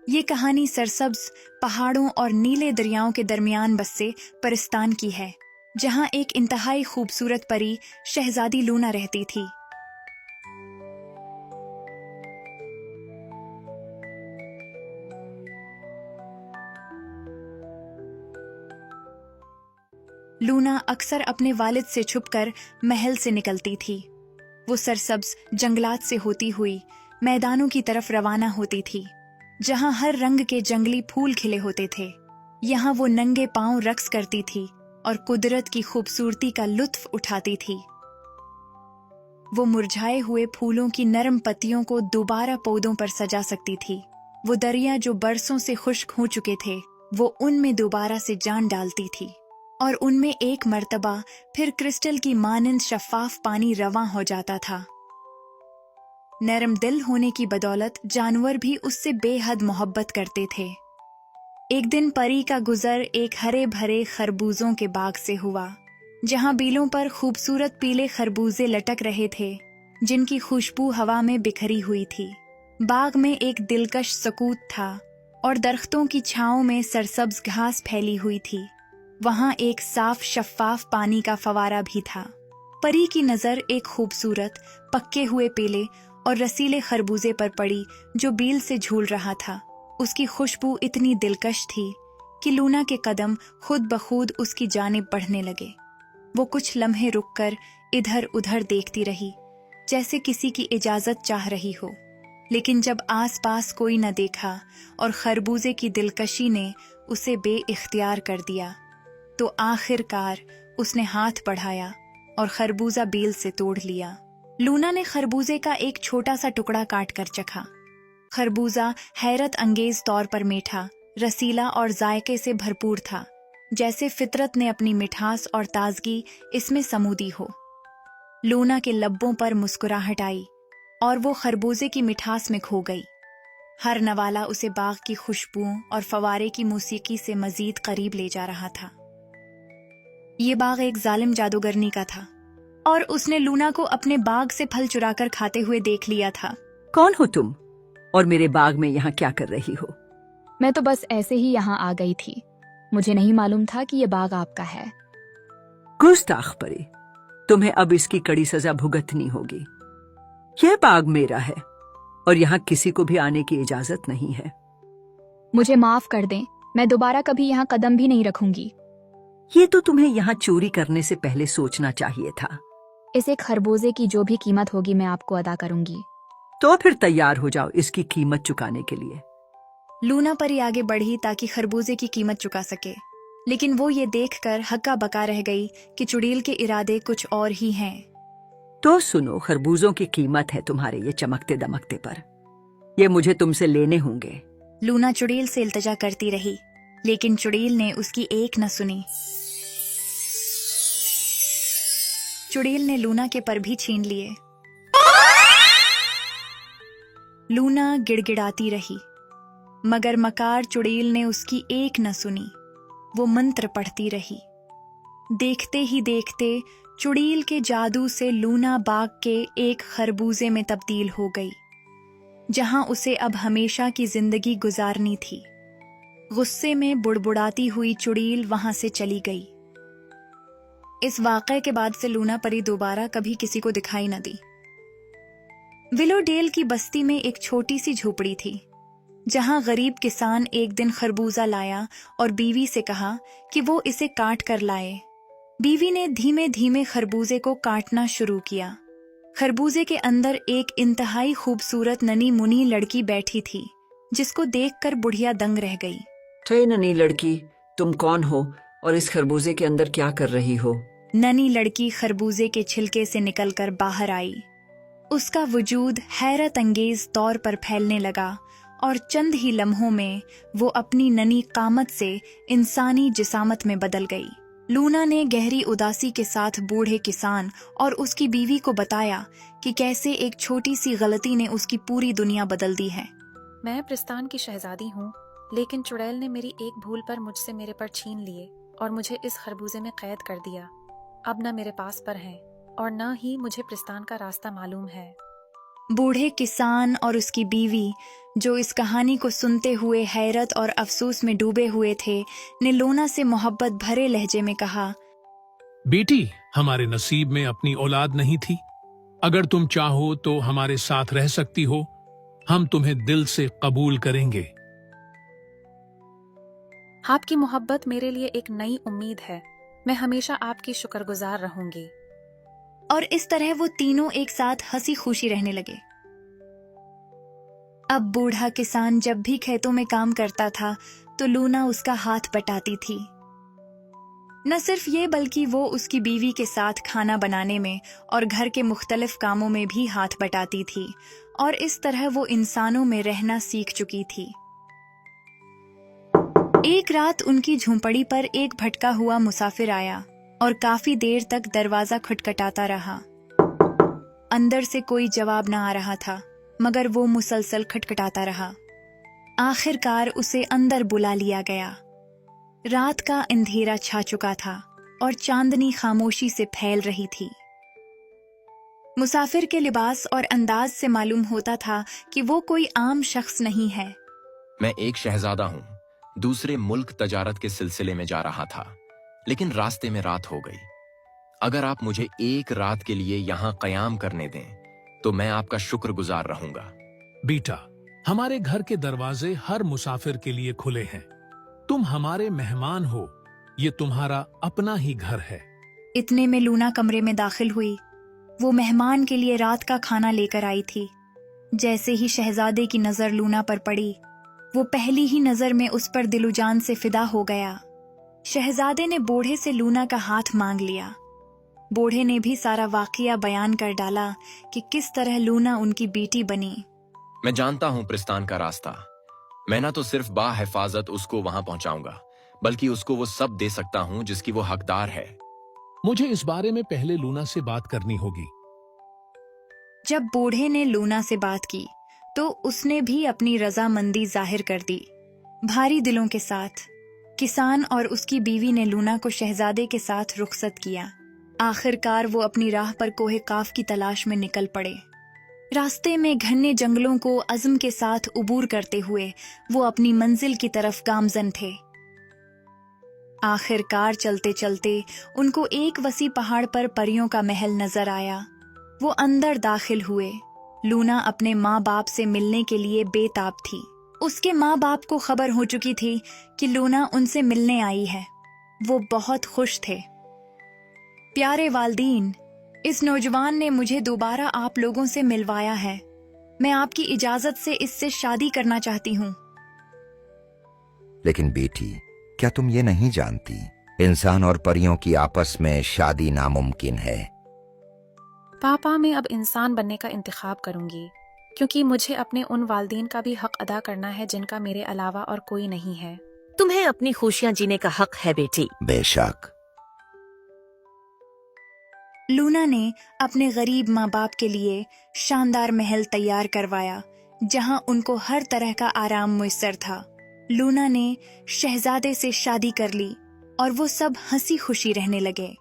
ये कहानी सरसब्ज पहाड़ों और नीले दरियाओं के दरमियान बसे परिस्तान की है, जहां एक इंतहाई खूबसूरत परी शहजादी लूना रहती थी। लूना अक्सर अपने वालिद से छुपकर महल से निकलती थी। वो सरसब्ज जंगलात से होती हुई मैदानों की तरफ रवाना होती थी, जहां हर रंग के जंगली फूल खिले होते थे। यहाँ वो नंगे पांव रक्स करती थी और कुदरत की खूबसूरती का लुत्फ उठाती थी। वो मुरझाए हुए फूलों की नरम पत्तियों को दोबारा पौधों पर सजा सकती थी। वो दरिया जो बरसों से खुश्क हो चुके थे, वो उनमें दोबारा से जान डालती थी और उनमें एक मर्तबा फिर क्रिस्टल की मानंद शफाफ पानी रवां हो जाता था। नरम दिल होने की बदौलत जानवर भी उससे बेहद मोहब्बत करते थे। एक दिन परी का गुजर एक हरे भरे खरबूजों के बाग से हुआ, जहां बीलों पर खूबसूरत पीले खरबूजे लटक रहे थे, जिनकी खुशबू हवा में बिखरी हुई थी। बाग में एक दिलकश सकूत था और दरख्तों की छांव में सरसब्ज घास फैली हुई थी। वहां एक साफ शफाफ पानी का फवारा भी था। परी की नजर एक खूबसूरत पक्के हुए पेले और रसीले खरबूजे पर पड़ी, जो बील से झूल रहा था। उसकी खुशबू इतनी दिलकश थी कि लूना के कदम खुद बखुद उसकी जानिब बढ़ने लगे। वो कुछ लम्हे रुककर इधर उधर देखती रही, जैसे किसी की इजाजत चाह रही हो। लेकिन जब आसपास कोई न देखा और खरबूजे की दिलकशी ने उसे बेइख्तियार कर दिया, तो आखिरकार उसने हाथ बढ़ाया और खरबूजा बील से तोड़ लिया। लूना ने खरबूजे का एक छोटा सा टुकड़ा काट कर चखा। खरबूजा हैरत अंगेज तौर पर मीठा, रसीला और जायके से भरपूर था, जैसे फितरत ने अपनी मिठास और ताजगी इसमें समूदी हो। लूना के लब्बों पर मुस्कुराहट आई और वो खरबूजे की मिठास में खो गई। हर नवाला उसे बाग की खुशबुओं और फवारे की मौसीकी से मजीद करीब ले जा रहा था। ये बाग एक जालिम जादूगरनी का था और उसने लूना को अपने बाग से फल चुराकर खाते हुए देख लिया था। कौन हो तुम और मेरे बाग में यहाँ क्या कर रही हो? मैं तो बस ऐसे ही यहाँ आ गई थी। मुझे नहीं मालूम था कि ये बाग आपका है। गुस्ताख परी, तुम्हें अब इसकी कड़ी सजा भुगतनी होगी। यह बाग मेरा है और यहाँ किसी को भी आने की इजाजत नहीं है। मुझे माफ कर दें, मैं दोबारा कभी यहाँ कदम भी नहीं रखूंगी। ये तो तुम्हें यहाँ चोरी करने से पहले सोचना चाहिए था। इस एक खरबूजे की जो भी कीमत होगी मैं आपको अदा करूंगी। तो फिर तैयार हो जाओ इसकी कीमत चुकाने के लिए। लूना परी आगे बढ़ी ताकि खरबूजे की कीमत चुका सके, लेकिन वो ये देखकर हक्का बका रह गई कि चुड़ैल के इरादे कुछ और ही हैं। तो सुनो, खरबूजों की कीमत है तुम्हारे ये चमकते दमकते पर। ये मुझे तुमसे लेने होंगे। लूना चुड़ैल से इल्तजा करती रही, लेकिन चुड़ैल ने उसकी एक न सुनी। चुड़ैल ने लूना के पर भी छीन लिए। लूना गिड़गिड़ाती रही, मगर मकार चुड़ैल ने उसकी एक न सुनी। वो मंत्र पढ़ती रही। देखते ही देखते चुड़ैल के जादू से लूना बाग के एक खरबूजे में तब्दील हो गई, जहां उसे अब हमेशा की जिंदगी गुजारनी थी। गुस्से में बुड़बुड़ाती हुई चुड़ैल वहां से चली गई। इस वाक़े के बाद से लूना परी दोबारा कभी किसी को दिखाई न दी। विलोडेल की बस्ती में एक छोटी सी झोपड़ी थी, जहां गरीब किसान एक दिन खरबूजा लाया और बीवी से कहा कि वो इसे काट कर लाए। बीवी ने धीमे धीमे खरबूजे को काटना शुरू किया। खरबूजे के अंदर एक इंतहाई खूबसूरत ननी मुनी लड़की बैठी थी, जिसको देखकर बुढ़िया दंग रह गई। ननी लड़की, तुम कौन हो और इस खरबूजे के अंदर क्या कर रही हो? ननी लड़की खरबूजे के छिलके से निकलकर बाहर आई। उसका वजूद हैरत अंगेज तौर पर फैलने लगा और चंद ही लम्हों में वो अपनी ननी कामत से इंसानी जिसामत में बदल गई। लूना ने गहरी उदासी के साथ बूढ़े किसान और उसकी बीवी को बताया कि कैसे एक छोटी सी गलती ने उसकी पूरी दुनिया बदल दी है। मैं प्रिस्तान की शहजादी हूँ, लेकिन चुड़ैल ने मेरी एक भूल पर मुझसे मेरे पर छीन लिए और मुझे इस खरबूजे में कैद कर दिया। अब न मेरे पास पर हैं और न ही मुझे प्रिस्तान का रास्ता मालूम है। बूढ़े किसान और उसकी बीवी, जो इस कहानी को सुनते हुए हैरत और अफसोस में डूबे हुए थे, ने लूना से मोहब्बत भरे लहजे में कहा, बेटी, हमारे नसीब में अपनी औलाद नहीं थी। अगर तुम चाहो तो हमारे साथ रह सकती हो। हम तुम्हें दिल से कबूल करेंगे। आपकी मोहब्बत मेरे लिए एक नई उम्मीद है। मैं हमेशा आपकी शुक्रगुजार रहूंगी। और इस तरह वो तीनों एक साथ हंसी खुशी रहने लगे। अब बूढ़ा किसान जब भी खेतों में काम करता था तो लूना उसका हाथ बटाती थी। न सिर्फ ये बल्कि वो उसकी बीवी के साथ खाना बनाने में और घर के मुख्तलिफ कामों में भी हाथ बटाती थी, और इस तरह वो इंसानों में रहना सीख चुकी थी। एक रात उनकी झोंपड़ी पर एक भटका हुआ मुसाफिर आया और काफी देर तक दरवाजा खटखटाता रहा। अंदर से कोई जवाब न आ रहा था, मगर वो मुसलसल खटखटाता रहा। आखिरकार उसे अंदर बुला लिया गया। रात का अंधेरा छा चुका था और चांदनी खामोशी से फैल रही थी। मुसाफिर के लिबास और अंदाज से मालूम होता था कि वो कोई आम शख्स नहीं है। मैं एक शहजादा हूँ, दूसरे मुल्क तजारत के सिलसिले में जा रहा था, लेकिन रास्ते में रात हो गई। अगर आप मुझे एक रात के लिए यहाँ कयाम करने दें तो मैं आपका शुक्रगुजार रहूंगा। बेटा, हमारे घर के दरवाजे हर मुसाफिर के लिए खुले हैं। तुम हमारे मेहमान हो, ये तुम्हारा अपना ही घर है। इतने में लूना कमरे में दाखिल हुई। वो मेहमान के लिए रात का खाना लेकर आई थी। जैसे ही शहजादे की नजर लूना पर पड़ी, वो पहली ही नजर में उस पर दिलुजान से फिदा हो गया। शहजादे ने बूढ़े से लूना का हाथ मांग लिया। बूढ़े ने भी सारा वाकया बयान कर डाला कि किस तरह लूना उनकी बेटी बनी। मैं जानता हूँ प्रिस्तान का रास्ता। मैं ना तो सिर्फ बाहिफाजत उसको वहां पहुंचाऊंगा, बल्कि उसको वो सब दे सकता हूँ जिसकी वो हकदार है। मुझे इस बारे में पहले लूना से बात करनी होगी। जब बूढ़े ने लूना से बात की तो उसने भी अपनी रजामंदी जाहिर कर दी। भारी दिलों के साथ किसान और उसकी बीवी ने लूना को शहजादे के साथ रुखसत किया। आखिरकार वो अपनी राह पर कोहे काफ की तलाश में निकल पड़े। रास्ते में घने जंगलों को अज़्म के साथ उबूर करते हुए वो अपनी मंजिल की तरफ गामजन थे। आखिरकार चलते चलते उनको एक वसी पहाड़ पर परियों का महल नजर आया। वो अंदर दाखिल हुए। लूना अपने माँ बाप से मिलने के लिए बेताब थी। उसके माँ बाप को खबर हो चुकी थी कि लूना उनसे मिलने आई है। वो बहुत खुश थे। प्यारे वालदीन, इस नौजवान ने मुझे दोबारा आप लोगों से मिलवाया है। मैं आपकी इजाजत से इससे शादी करना चाहती हूँ। लेकिन बेटी, क्या तुम ये नहीं जानती, इंसान और परियों की आपस में शादी नामुमकिन है। पापा, मैं अब इंसान बनने का इंतखाब करूंगी, क्योंकि मुझे अपने उन वालदीन का भी हक अदा करना है जिनका मेरे अलावा और कोई नहीं है। तुम्हें अपनी खुशियां जीने का हक है बेटी। बेशक। लूना ने अपने गरीब माँ बाप के लिए शानदार महल तैयार करवाया, जहाँ उनको हर तरह का आराम मुयस्सर था। लूना ने शहजादे से शादी कर ली और वो सब हंसी खुशी रहने लगे।